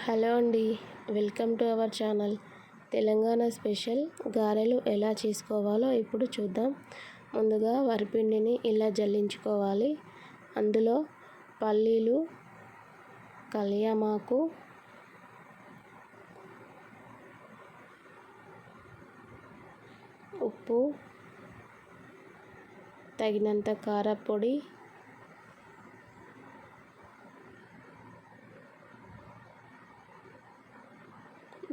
Hello అండి, welcome to our channel. Telangana special గారెలు ఎలా చేసుకోవాలో ఇప్పుడు చూద్దాం. ముందుగా వరిపిండిని ఇలా జల్లించుకోవాలి. అందులో పల్లీలు, కళ్యామాకు, ఉప్పు, తగినంత కారపొడి,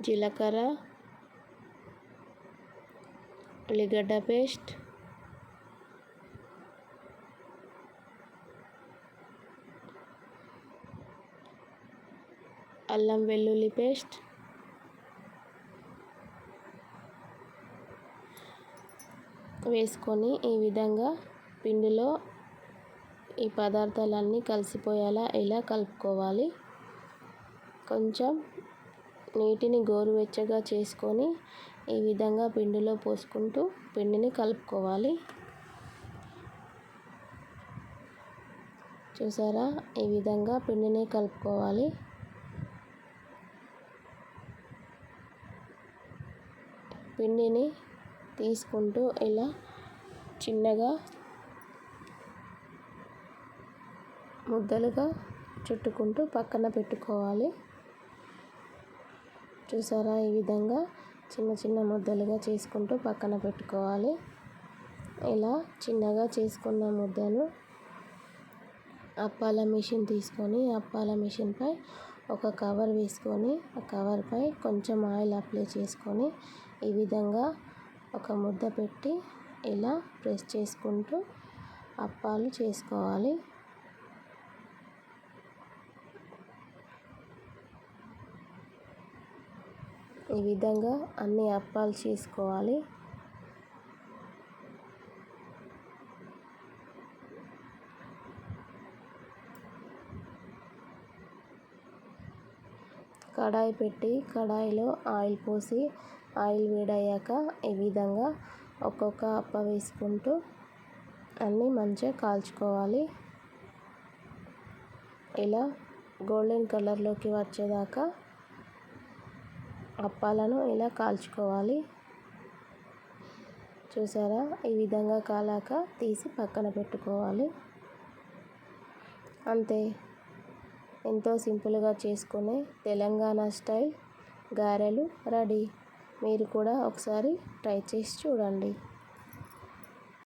జీలకర్ర, ఉల్లిగడ్డ పేస్ట్, అల్లం వెల్లుల్లి పేస్ట్, వేసుకొని ఈ విధంగా పిండిలో ఈ పదార్థాలన్నీ కలిసిపోయేలా ఇలా కలుపుకోవాలి. కొంచెం నీటిని గోరువెచ్చగా చేసుకొని ఈ విధంగా పిండిలో పోసుకుంటూ పిండిని కలుపుకోవాలి. చూసారా, ఈ విధంగా పిండిని కలుపుకోవాలి. పిండిని తీసుకుంటూ ఇలా చిన్నగా ముద్దలుగా చుట్టుకుంటూ పక్కన పెట్టుకోవాలి. చూసారా, ఈ విధంగా చిన్న చిన్న ముద్దలుగా చేసుకుంటూ పక్కన పెట్టుకోవాలి. ఇలా చిన్నగా చేసుకున్న ముద్దను అప్పాల మిషన్ తీసుకొని అప్పాల మిషన్పై ఒక కవర్ వేసుకొని ఆ కవర్పై కొంచెం ఆయిల్ అప్లై చేసుకొని ఈ విధంగా ఒక ముద్ద పెట్టి ఇలా ప్రెస్ చేసుకుంటూ అప్పాలు చేసుకోవాలి. ఈ విధంగా అన్ని అప్పాలు చేసుకోవాలి. కడాయి పెట్టి కడాయిలో ఆయిల్ పోసి ఆయిల్ వేడయ్యాక ఈ విధంగా ఒక్కొక్క అప్ప వేసుకుంటూ అన్నీ మంచిగా కాల్చుకోవాలి. ఇలా గోల్డెన్ కలర్లోకి వచ్చేదాకా అప్పాలను ఇలా కాల్చుకోవాలి. చూసారా, ఈ విధంగా కాలాక తీసి పక్కన పెట్టుకోవాలి. అంతే, ఎంతో సింపుల్గా చేసుకునే తెలంగాణ స్టైల్ గారెలు రెడీ. మీరు కూడా ఒకసారి ట్రై చేసి చూడండి.